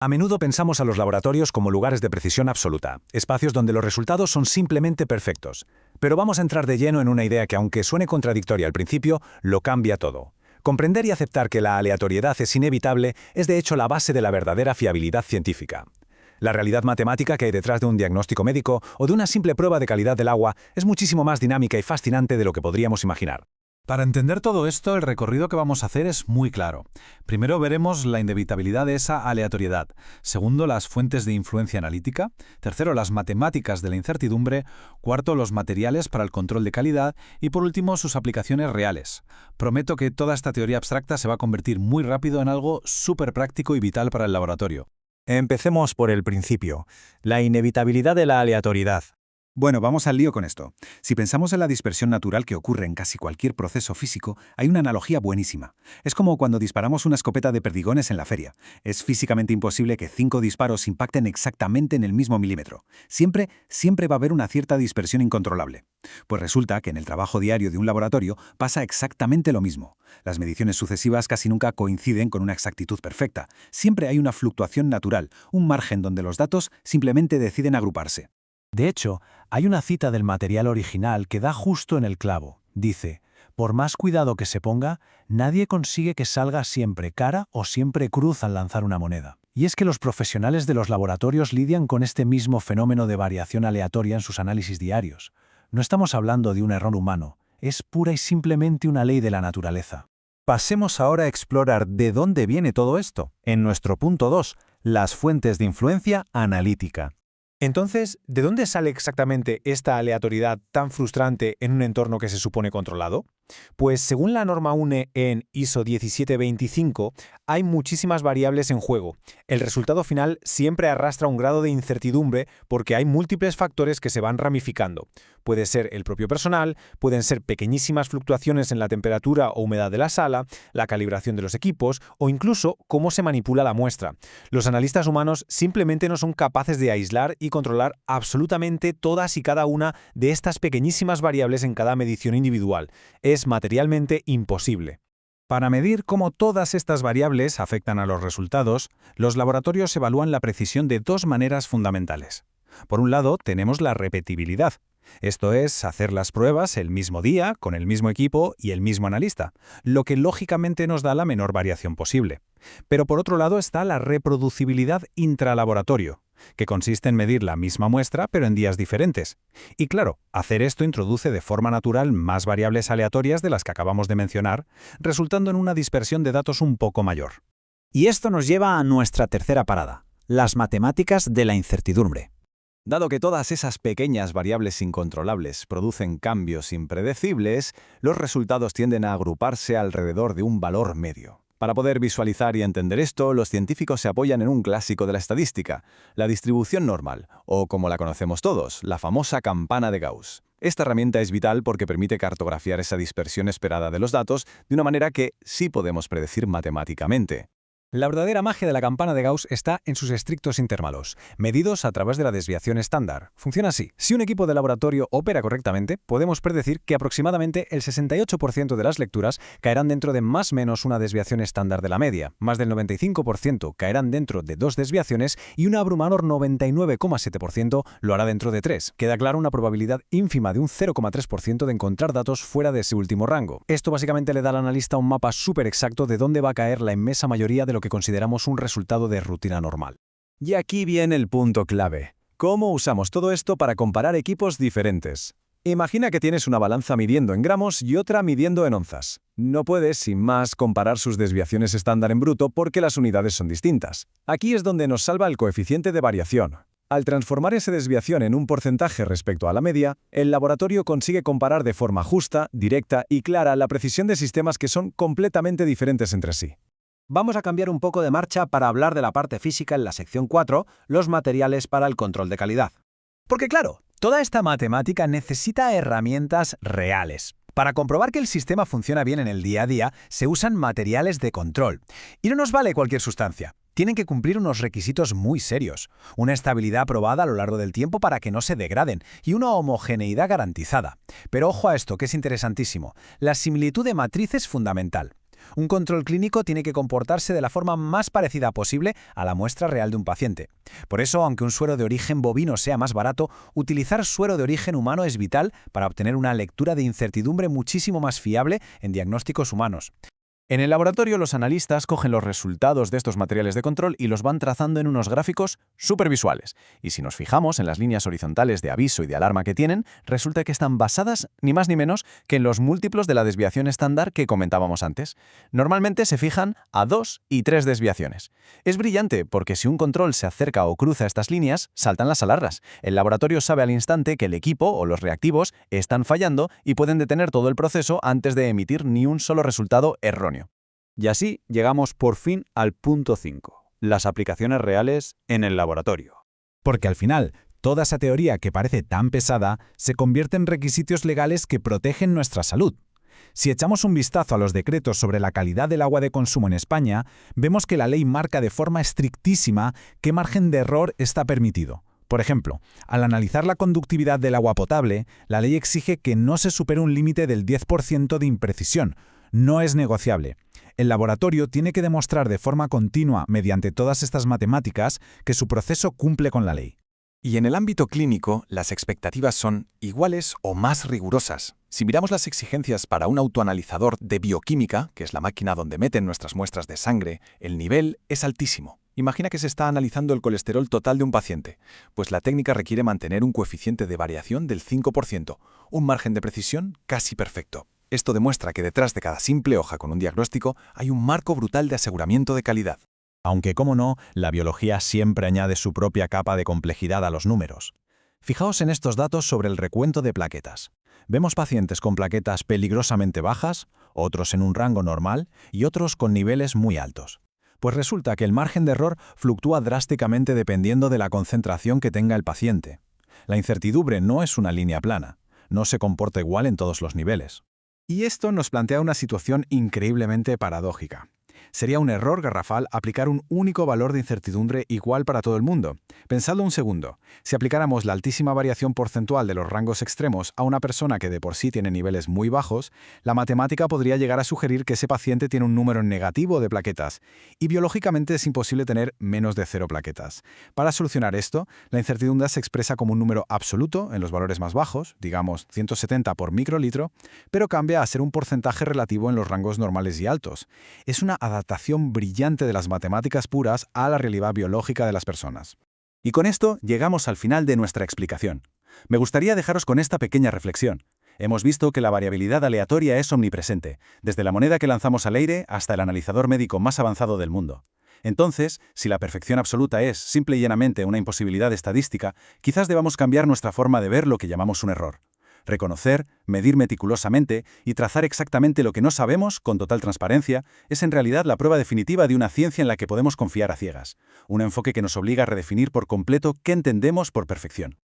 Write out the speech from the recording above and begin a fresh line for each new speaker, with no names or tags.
A menudo pensamos a los laboratorios como lugares de precisión absoluta, espacios donde los resultados son simplemente perfectos. Pero vamos a entrar de lleno en una idea que, aunque suene contradictoria al principio, lo cambia todo. Comprender y aceptar que la aleatoriedad es inevitable es de hecho la base de la verdadera fiabilidad científica. La realidad matemática que hay detrás de un diagnóstico médico o de una simple prueba de calidad del agua es muchísimo más dinámica y fascinante de lo que podríamos imaginar.
Para entender todo esto, el recorrido que vamos a hacer es muy claro. Primero veremos la inevitabilidad de esa aleatoriedad. Segundo, las fuentes de influencia analítica. Tercero, las matemáticas de la incertidumbre. Cuarto, los materiales para el control de calidad. Y por último, sus aplicaciones reales. Prometo que toda esta teoría abstracta se va a convertir muy rápido en algo súper práctico y vital para el laboratorio.
Empecemos por el principio, la inevitabilidad de la aleatoriedad.
Bueno, vamos al lío con esto. Si pensamos en la dispersión natural que ocurre en casi cualquier proceso físico, hay una analogía buenísima. Es como cuando disparamos una escopeta de perdigones en la feria. Es físicamente imposible que 5 disparos impacten exactamente en el mismo milímetro. Siempre va a haber una cierta dispersión incontrolable. Pues resulta que en el trabajo diario de un laboratorio pasa exactamente lo mismo. Las mediciones sucesivas casi nunca coinciden con una exactitud perfecta. Siempre hay una fluctuación natural, un margen donde los datos simplemente deciden agruparse.
De hecho, hay una cita del material original que da justo en el clavo. Dice, por más cuidado que se ponga, nadie consigue que salga siempre cara o siempre cruz al lanzar una moneda. Y es que los profesionales de los laboratorios lidian con este mismo fenómeno de variación aleatoria en sus análisis diarios. No estamos hablando de un error humano, es pura y simplemente una ley de la naturaleza.
Pasemos ahora a explorar de dónde viene todo esto, en nuestro punto 2, las fuentes de influencia analítica.
Entonces, ¿de dónde sale exactamente esta aleatoriedad tan frustrante en un entorno que se supone controlado? Pues según la norma UNE en ISO 17225, hay muchísimas variables en juego. El resultado final siempre arrastra un grado de incertidumbre porque hay múltiples factores que se van ramificando. Puede ser el propio personal, pueden ser pequeñísimas fluctuaciones en la temperatura o humedad de la sala, la calibración de los equipos o incluso cómo se manipula la muestra. Los analistas humanos simplemente no son capaces de aislar y controlar absolutamente todas y cada una de estas pequeñísimas variables en cada medición individual. Es materialmente imposible.
Para medir cómo todas estas variables afectan a los resultados, los laboratorios evalúan la precisión de dos maneras fundamentales. Por un lado, tenemos la repetibilidad. Esto es, hacer las pruebas el mismo día, con el mismo equipo y el mismo analista, lo que lógicamente nos da la menor variación posible. Pero por otro lado está la reproducibilidad intralaboratorio, que consiste en medir la misma muestra pero en días diferentes. Y claro, hacer esto introduce de forma natural más variables aleatorias de las que acabamos de mencionar, resultando en una dispersión de datos un poco mayor.
Y esto nos lleva a nuestra tercera parada, las matemáticas de la incertidumbre.
Dado que todas esas pequeñas variables incontrolables producen cambios impredecibles, los resultados tienden a agruparse alrededor de un valor medio. Para poder visualizar y entender esto, los científicos se apoyan en un clásico de la estadística, la distribución normal, o como la conocemos todos, la famosa campana de Gauss. Esta herramienta es vital porque permite cartografiar esa dispersión esperada de los datos de una manera que sí podemos predecir matemáticamente.
La verdadera magia de la campana de Gauss está en sus estrictos intervalos, medidos a través de la desviación estándar. Funciona así. Si un equipo de laboratorio opera correctamente, podemos predecir que aproximadamente el 68% de las lecturas caerán dentro de más o menos una desviación estándar de la media, más del 95% caerán dentro de 2 desviaciones y un abrumador 99,7% lo hará dentro de 3. Queda claro una probabilidad ínfima de un 0,3% de encontrar datos fuera de ese último rango. Esto básicamente le da al analista un mapa súper exacto de dónde va a caer la inmensa mayoría de lo que consideramos un resultado de rutina normal.
Y aquí viene el punto clave. ¿Cómo usamos todo esto para comparar equipos diferentes? Imagina que tienes una balanza midiendo en gramos y otra midiendo en onzas. No puedes, sin más, comparar sus desviaciones estándar en bruto porque las unidades son distintas. Aquí es donde nos salva el coeficiente de variación. Al transformar esa desviación en un porcentaje respecto a la media, el laboratorio consigue comparar de forma justa, directa y clara la precisión de sistemas que son completamente diferentes entre sí.
Vamos a cambiar un poco de marcha para hablar de la parte física en la sección 4, los materiales para el control de calidad.
Porque claro, toda esta matemática necesita herramientas reales. Para comprobar que el sistema funciona bien en el día a día, se usan materiales de control. Y no nos vale cualquier sustancia. Tienen que cumplir unos requisitos muy serios, una estabilidad probada a lo largo del tiempo para que no se degraden y una homogeneidad garantizada. Pero ojo a esto, que es interesantísimo. La similitud de matriz es fundamental.
Un control clínico tiene que comportarse de la forma más parecida posible a la muestra real de un paciente. Por eso, aunque un suero de origen bovino sea más barato, utilizar suero de origen humano es vital para obtener una lectura de incertidumbre muchísimo más fiable en diagnósticos humanos.
En el laboratorio, los analistas cogen los resultados de estos materiales de control y los van trazando en unos gráficos supervisuales. Y si nos fijamos en las líneas horizontales de aviso y de alarma que tienen, resulta que están basadas ni más ni menos que en los múltiplos de la desviación estándar que comentábamos antes. Normalmente se fijan a 2 y 3 desviaciones. Es brillante porque si un control se acerca o cruza estas líneas, saltan las alarmas. El laboratorio sabe al instante que el equipo o los reactivos están fallando y pueden detener todo el proceso antes de emitir ni un solo resultado erróneo.
Y así llegamos por fin al punto 5, las aplicaciones reales en el laboratorio.
Porque al final, toda esa teoría que parece tan pesada se convierte en requisitos legales que protegen nuestra salud. Si echamos un vistazo a los decretos sobre la calidad del agua de consumo en España, vemos que la ley marca de forma estrictísima qué margen de error está permitido. Por ejemplo, al analizar la conductividad del agua potable, la ley exige que no se supere un límite del 10% de imprecisión. No es negociable. El laboratorio tiene que demostrar de forma continua, mediante todas estas matemáticas, que su proceso cumple con la ley.
Y en el ámbito clínico, las expectativas son iguales o más rigurosas. Si miramos las exigencias para un autoanalizador de bioquímica, que es la máquina donde meten nuestras muestras de sangre, el nivel es altísimo. Imagina que se está analizando el colesterol total de un paciente, pues la técnica requiere mantener un coeficiente de variación del 5%, un margen de precisión casi perfecto. Esto demuestra que detrás de cada simple hoja con un diagnóstico hay un marco brutal de aseguramiento de calidad.
Aunque, cómo no, la biología siempre añade su propia capa de complejidad a los números. Fijaos en estos datos sobre el recuento de plaquetas. Vemos pacientes con plaquetas peligrosamente bajas, otros en un rango normal y otros con niveles muy altos. Pues resulta que el margen de error fluctúa drásticamente dependiendo de la concentración que tenga el paciente. La incertidumbre no es una línea plana, no se comporta igual en todos los niveles.
Y esto nos plantea una situación increíblemente paradójica. Sería un error garrafal aplicar un único valor de incertidumbre igual para todo el mundo. Pensadlo un segundo. Si aplicáramos la altísima variación porcentual de los rangos extremos a una persona que de por sí tiene niveles muy bajos, la matemática podría llegar a sugerir que ese paciente tiene un número negativo de plaquetas, y biológicamente es imposible tener menos de 0 plaquetas. Para solucionar esto, la incertidumbre se expresa como un número absoluto en los valores más bajos, digamos 170 por microlitro, pero cambia a ser un porcentaje relativo en los rangos normales y altos. Es una adaptación brillante de las matemáticas puras a la realidad biológica de las personas.
Y con esto llegamos al final de nuestra explicación. Me gustaría dejaros con esta pequeña reflexión. Hemos visto que la variabilidad aleatoria es omnipresente, desde la moneda que lanzamos al aire hasta el analizador médico más avanzado del mundo. Entonces, si la perfección absoluta es, simple y llanamente, una imposibilidad estadística, quizás debamos cambiar nuestra forma de ver lo que llamamos un error. Reconocer, medir meticulosamente y trazar exactamente lo que no sabemos con total transparencia es en realidad la prueba definitiva de una ciencia en la que podemos confiar a ciegas. Un enfoque que nos obliga a redefinir por completo qué entendemos por perfección.